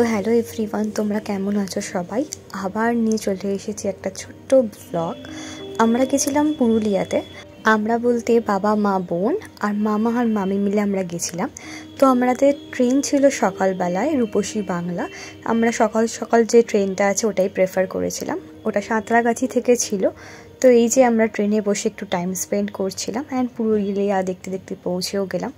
তো hello everyone, তোমরা কেমন আছো সবাই? আবার নিয়ে চলে এসেছি একটা ছোট্ট ব্লগ। আমরা গেছিলাম পুরুলিয়াতে। আমরা বলতে বাবা, মা, বোন আর মামা আর মামি মিলে আমরা গেছিলাম। তো আমাদের ট্রেন ছিল সকালবেলায় রূপসী বাংলা। আমরা সকাল সকাল যে ট্রেনটা আছে ওটাই প্রেফার করেছিলাম। ওটা সাঁতরাগাছি থেকে ছিল। তো এই যে আমরা ট্রেনে বসে একটু টাইম স্পেন্ড করছিলাম অ্যান্ড পুরুলিয়া দেখতে দেখতে পৌঁছেও গেলাম।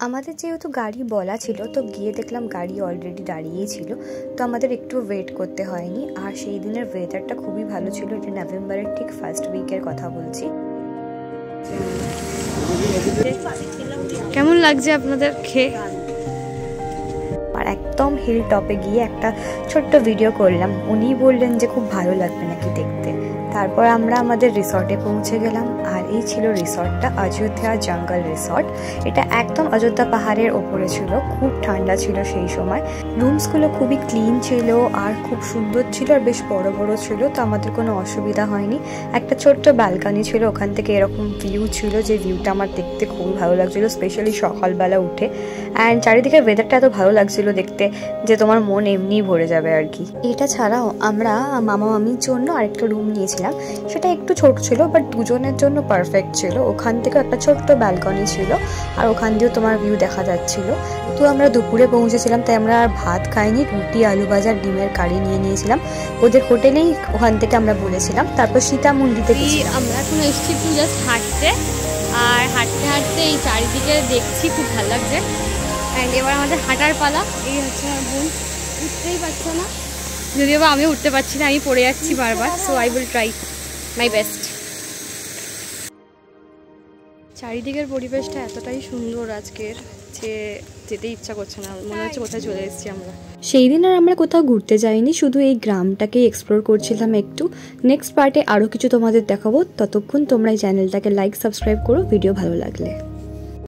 আমাদের যেহেতু গাড়ি বলা ছিল, তো গিয়ে দেখলাম গাড়ি অলরেডি দাঁড়িয়েই ছিল, তো আমাদের একটু ওয়েট করতে হয়নি। আর সেই দিনের ওয়েদারটা খুবই ভালো ছিল। এটা নভেম্বরের ঠিক ফার্স্ট উইকের কথা বলছি। কেমন লাগছে আপনাদের খেয়ে? আর একদম হিল টপে গিয়ে একটা ছোট্ট ভিডিও করলাম। উনি বললেন যে খুব ভালো লাগবে নাকি দেখতে। তারপর আমরা আমাদের রিসর্টে পৌঁছে গেলাম। আর এই ছিল রিসর্টটা, অযোধ্যা জঙ্গল রিসর্ট। এটা একদম অযোধ্যা পাহাড়ের ওপরে ছিল। খুব ঠান্ডা ছিল সেই সময়। রুমসগুলো খুবই ক্লিন ছিল আর খুব সুন্দর ছিল আর বেশ বড় বড় ছিল, তো আমাদের কোনো অসুবিধা হয়নি। একটা ছোট্ট ব্যালকনি ছিল, ওখান থেকে এরকম ভিউ ছিল, যে ভিউটা আমার দেখতে খুবই ভালো লাগছিল, স্পেশালি সকালবেলা উঠে। অ্যান্ড চারিদিকে ওয়েদারটা এত ভালো লাগছিল দেখতে যে তোমার মন এমনিই ভরে যাবে আর কি। এটা ছাড়াও আমরা মামা মামির জন্য আরেকটা রুম নিয়েছিলাম। সেটা একটু ছোট ছিল বাট দুজনের জন্য পারফেক্ট ছিল। ওখান থেকেও একটা ছোট্ট ব্যালকনি ছিল আর ওখান দিয়েও তোমার ভিউ দেখা যাচ্ছিল। তো আমরা দুপুরে পৌঁছেছিলাম, তাই আমরা আর ভাত খাইনি, রুটি, আলু ভাজা, ডিমের কারি নিয়ে নিয়েছিলাম ওদের হোটেলেই। ওখান থেকে আমরা বলেছিলাম। তারপর সীতামন্ডিতে গেছিলাম। আমরা এখন এসেছি একটু জাস্ট হাঁটতে, আর হাঁটতে হাঁটতে এই চারিদিকে দেখছি, খুব ভালো লাগছে। অ্যান্ড এবার আমাদের হাঁটার পালা। এই হচ্ছে আমার বোন, উঠতেই পারছো না, যদিও বা আমিও উঠতে পারছি না, আমি পড়ে যাচ্ছি বারবার। So I will try my best. চারিদিকের পরিবেশটা এতটাই সুন্দর আজকের যে যেতে ইচ্ছা করছে না, মনে হচ্ছে কোথায় চলে এসেছি আমরা। সেই দিন আর আমরা কোথাও ঘুরতে যাইনি, শুধু এই গ্রামটাকে এক্সপ্লোর করছিলাম একটু। নেক্সট পার্টে আরও কিছু তোমাদের দেখাবো। ততক্ষণ তোমরা এই চ্যানেলটাকে লাইক, সাবস্ক্রাইব করো ভিডিও ভালো লাগলে।